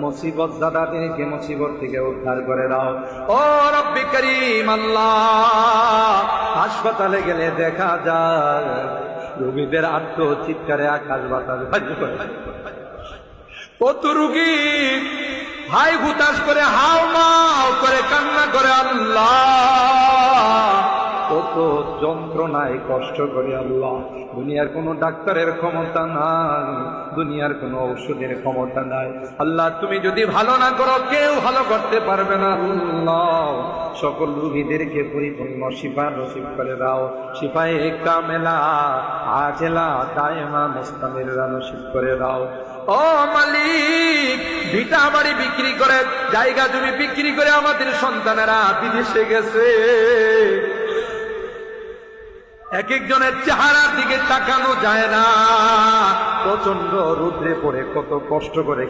মুসিবত জাদাদেরকে মুসিবত থেকে উদ্ধার করে দাও। ও রব্বি করিম আল্লাহ, হাসপাতালে গেলে দেখা যায় রোগীদের আত্ম চিৎকারে আকাশ বাতাস ভাসি করে। কত রোগী হাই হুতাশ করে হাও মাও করে কান্না করে আল্লাহ, কত যন্ত্রণায় কষ্ট করে আল্লাহ। দুনিয়ার কোনো ডাক্তারের ক্ষমতা নাই, দুনিয়ার কোনো ঔষধের ক্ষমতা নাই আল্লাহ। তুমি যদি ভালো না করো কেউ ভালো করতে পারবে না আল্লাহ। সকল রোগীদেরকে পরিপূর্ণ শিফা নসিব করে দাও। শিফায়ে কামেলা আজেলা দায়েমা মুস্তামিররা নসিব করে দাও। ও মালিক, ভিটা বাড়ি বিক্রি করে, জায়গা জমি বিক্রি করে আমাদের সন্তানেরা বিদেশে গেছে। এক একজনের চেহারার দিকে তাকানো যায় না, প্রচন্ড রৌদ্রে পড়ে কত কষ্ট করে